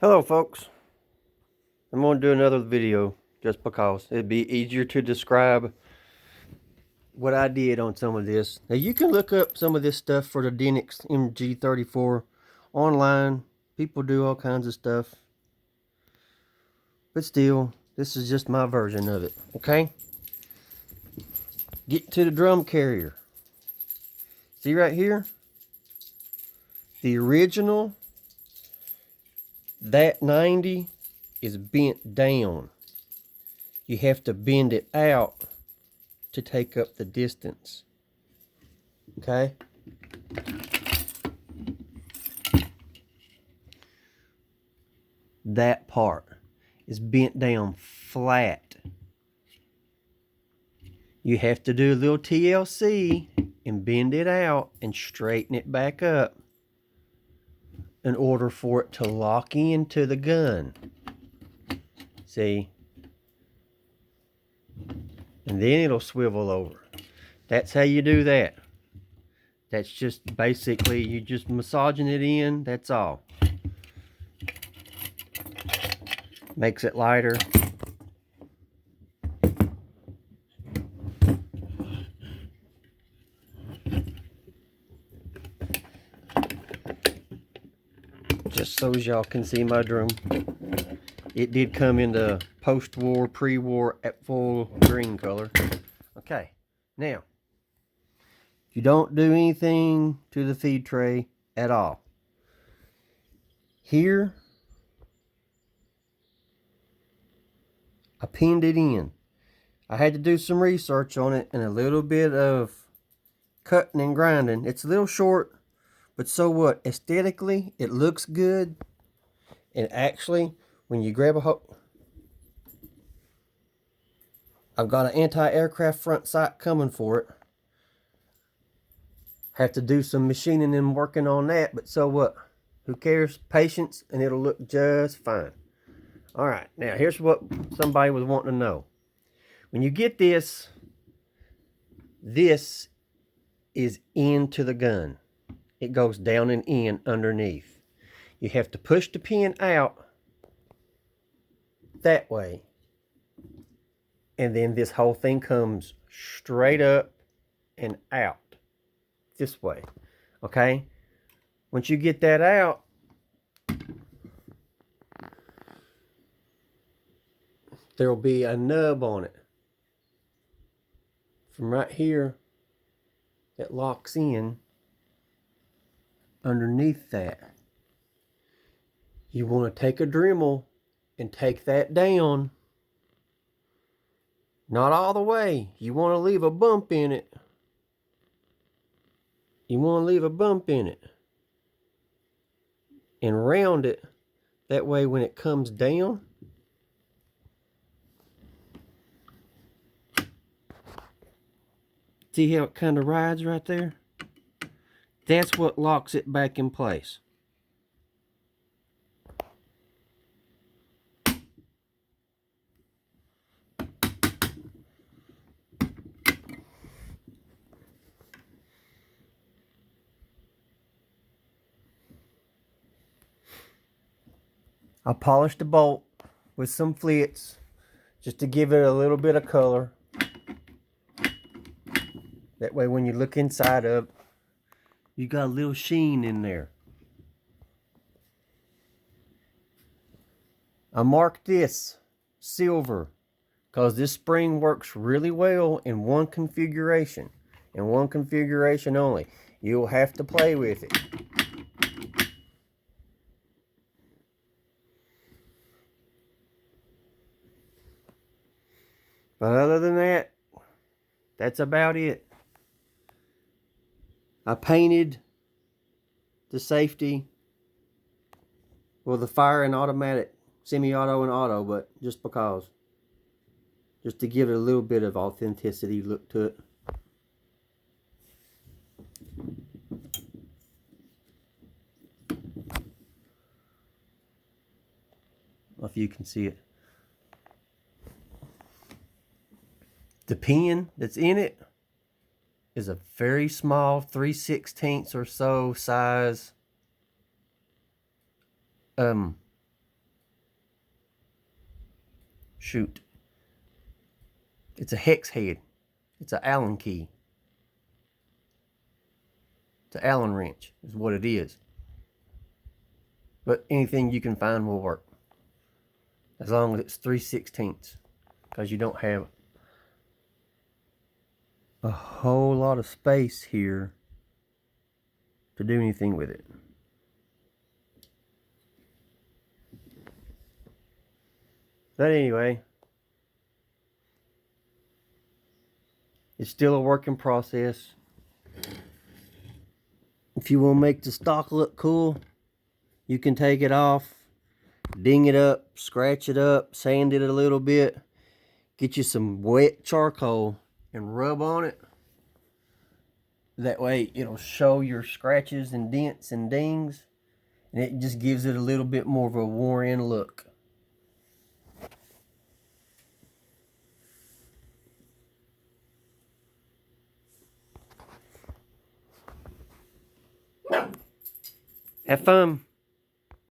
Hello folks, I'm going to do another video just because it'd be easier to describe what I did on some of this. Now you can look up some of this stuff for the Denix MG34 online. People do all kinds of stuff, but still, this is just my version of it, okay? Get to the drum carrier. See right here? The original, that 90 is bent down. You have to bend it out to take up the distance. Okay? That part is bent down flat. You have to do a little TLC and bend it out and straighten it back up in order for it to lock into the gun. See? And then it'll swivel over. That's how you do that. That's just basically you just massaging it in, that's all. Makes it lighter. Just so as y'all can see my drum. It did come in the post-war, pre-war at full green color. Okay, now, you don't do anything to the feed tray at all. Here, I pinned it in. I had to do some research on it and a little bit of cutting and grinding. It's a little short, but so what? Aesthetically, it looks good. And actually, when you grab a hook, I've got an anti-aircraft front sight coming for it. Have to do some machining and working on that, but so what? Who cares? Patience, and it'll look just fine. Alright, now here's what somebody was wanting to know. When you get this, this is into the gun. It goes down and in underneath. You have to push the pin out that way. And then this whole thing comes straight up and out this way. Okay? Once you get that out, there will be a nub on it from right here that locks in underneath that. You want to take a Dremel and take that down. Not all the way. You want to leave a bump in it. You want to leave a bump in it. And round it. That way when it comes down, see how it kind of rides right there? That's what locks it back in place. I polished the bolt with some flits just to give it a little bit of color. That way when you look inside of it, you got a little sheen in there. I marked this silver because this spring works really well in one configuration. In one configuration only. You'll have to play with it. But other than that, that's about it. I painted the safety, well, the fire and automatic, semi-auto and auto, but just because. Just to give it a little bit of authenticity look to it. If you can see it. The pin that's in it is a very small 3/16 or so size shoot. It's a hex head. It's an Allen key. It's an Allen wrench is what it is. But anything you can find will work. As long as it's 3/16. Because you don't have a whole lot of space here to do anything with it. But anyway, it's still a working process. If you want to make the stock look cool, you can take it off, ding it up, scratch it up, sand it a little bit, get you some wet charcoal and rub on it. That way it'll show your scratches and dents and dings, and it just gives it a little bit more of a worn-in look. Have fun.